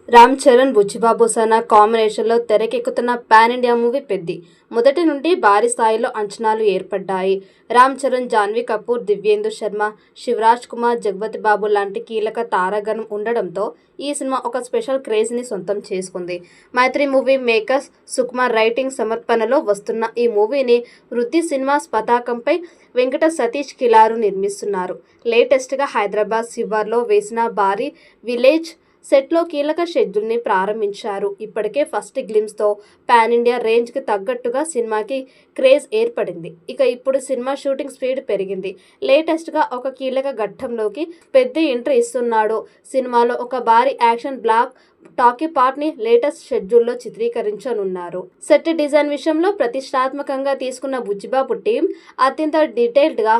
రామ్ చరణ్ బుచ్చిబాబు సనా కాంబినేషన్లో తెరకెక్కుతున్న pan India movie Peddi. మొదటి నుండి భారీ స్థాయిలో అంచనాలు ఏర్పడ్డాయి. రామ్ చరణ్, జాన్వీ కపూర్, దివ్యేందు శర్మ, శివరాజ్ కుమార్, జగపతి బాబు లాంటి కీలక తారాగణం ఉండడంతో ఈ సినిమా ఒక స్పెషల్ క్రేజ్ని సొంతం చేసుకుంది. మైత్రి మూవీ మేకర్స్ సుకుమార్ రైటింగ్ సమర్పణలో వస్తున్న ఈ మూవీని వృత్తి సినిమాస్ పతాకంపై వెంకట సతీష్ కిలారు నిర్మిస్తున్నారు. లేటెస్ట్గా హైదరాబాద్ శివార్లో వేసిన భారీ విలేజ్ సెట్లో కీలక షెడ్యూల్ని ప్రారంభించారు. ఇప్పటికే ఫస్ట్ గ్లిమ్స్తో పాన్ ఇండియా రేంజ్కి తగ్గట్టుగా సినిమాకి క్రేజ్ ఏర్పడింది. ఇప్పుడు సినిమా షూటింగ్ స్పీడ్ పెరిగింది. లేటెస్ట్గా ఒక కీలక ఘట్టంలోకి పెద్ద ఎంట్రీ ఇస్తున్నాడు. సినిమాలో ఒక భారీ యాక్షన్ బ్లాక్ టాకీ పార్ట్ని లేటెస్ట్ షెడ్యూల్లో చిత్రీకరించనున్నారు. సెట్ డిజైన్ విషయంలో ప్రతిష్టాత్మకంగా తీసుకున్న బుచ్చిబాబు టీం అత్యంత డీటెయిల్డ్గా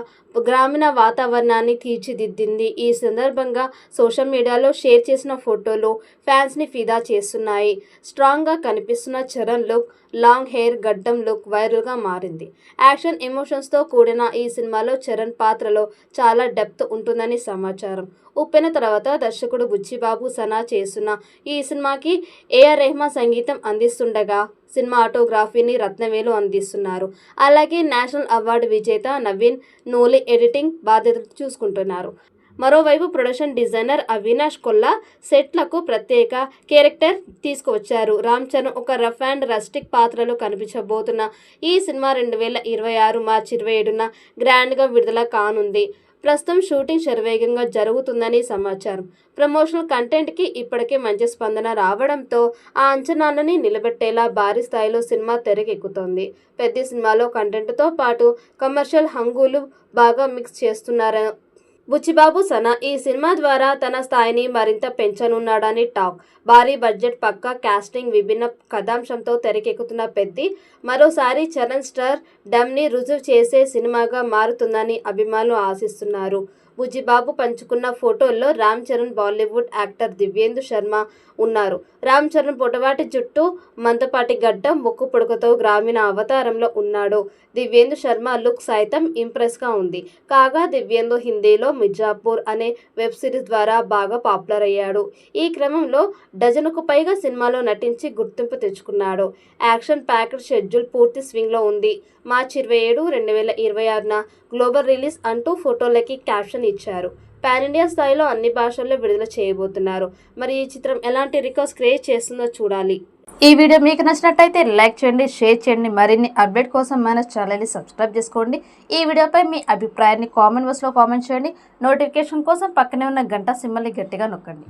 గ్రామీణ వాతావరణాన్ని తీర్చిదిద్దింది. ఈ సందర్భంగా సోషల్ మీడియాలో షేర్ చేసిన ఫోటోలు ఫ్యాన్స్ని ఫిదా చేస్తున్నాయి. స్ట్రాంగ్గా కనిపిస్తున్న చరణ్ లుక్, లాంగ్ హెయిర్, గడ్డం లుక్ వైరల్గా మారింది. యాక్షన్ ఎమోషన్స్తో కూడిన ఈ సినిమాలో చరణ్ పాత్రలో చాలా డెప్త్ ఉంటుందని సమాచారం. ఉప్పెన తర్వాత దర్శకుడు బుచ్చిబాబు సనా చేస్తున్న ఈ సినిమాకి ఏఆర్ రెహమాన్ సంగీతం అందిస్తుండగా సినిమాటోగ్రఫీని రత్నవేలు అందిస్తున్నారు. అలాగే నేషనల్ అవార్డు విజేత నవీన్ నూలి ఎడిటింగ్ బాధ్యతలు చూసుకుంటున్నారు. మరోవైపు ప్రొడక్షన్ డిజైనర్ అవినాష్ కొల్లా సెట్లకు ప్రత్యేక క్యారెక్టర్ తీసుకువచ్చారు. రామ్ చరణ్ ఒక రఫ్ అండ్ రస్టిక్ పాత్రలో కనిపించబోతున్న ఈ సినిమా 2026 మార్చి 27న గ్రాండ్గా విడుదల కానుంది. ప్రస్తుతం షూటింగ్ శరవేగంగా జరుగుతుందని సమాచారం. ప్రమోషనల్ కంటెంట్కి ఇప్పటికే మంచి స్పందన రావడంతో ఆ అంచనాలని నిలబెట్టేలా భారీ స్థాయిలో సినిమా తెరకెక్కుతోంది. పెద్ద సినిమాలో కంటెంట్తో పాటు కమర్షియల్ హంగులు బాగా మిక్స్ చేస్తున్నారు బుచ్చిబాబు సనా. ఈ సినిమా ద్వారా తన స్థాయిని మరింత పెంచనున్నాడని టాక్. భారీ బడ్జెట్, పక్కా కాస్టింగ్, విభిన్న కథాంశంతో తెరకెక్కుతున్న పెద్ది మరోసారి చరణ్ స్టార్ డమ్ని రుజువు చేసే సినిమాగా మారుతుందని అభిమానులు ఆశిస్తున్నారు. బుచ్చిబాబు పంచుకున్న ఫోటోల్లో రామ్ చరణ్, బాలీవుడ్ యాక్టర్ దివ్యేందు శర్మ ఉన్నారు. రామ్ చరణ్ పొడవాటి జుట్టు, మందపాటి గడ్డం, ముక్కు పుడకతో గ్రామీణ అవతారంలో ఉన్నాడు. దివ్యేందు శర్మ లుక్ సైతం ఇంప్రెస్గా ఉంది. కాగా దివ్యేందు హిందీలో మిర్జాపూర్ అనే వెబ్ సిరీస్ ద్వారా బాగా పాపులర్ అయ్యాడు. ఈ క్రమంలో డజనుకు పైగా సినిమాలో నటించి గుర్తింపు తెచ్చుకున్నాడు. యాక్షన్ ప్యాక్డ్ షెడ్యూల్ పూర్తి స్వింగ్లో ఉంది. మార్చి 27, 2026న గ్లోబల్ రిలీజ్ అంటూ ఫోటోలకి క్యాప్షన్ ఇచ్చారు. పాన్ ఇండియా స్థాయిలో అన్ని భాషల్లో విడుదల చేయబోతున్నారు. మరి ఈ చిత్రం ఎలాంటి రికార్డ్స్ క్రియేట్ చేస్తుందో చూడాలి. ఈ వీడియో మీకు నచ్చినట్టయితే లైక్ చేయండి, షేర్ చేయండి. మరిన్ని అప్డేట్ కోసం మన ఛానల్ని సబ్స్క్రైబ్ చేసుకోండి. ఈ వీడియోపై మీ అభిప్రాయాన్ని కామెంట్ బాక్స్లో కామెంట్ చేయండి. నోటిఫికేషన్ కోసం పక్కనే ఉన్న గంట సింబల్ని గట్టిగా నొక్కండి.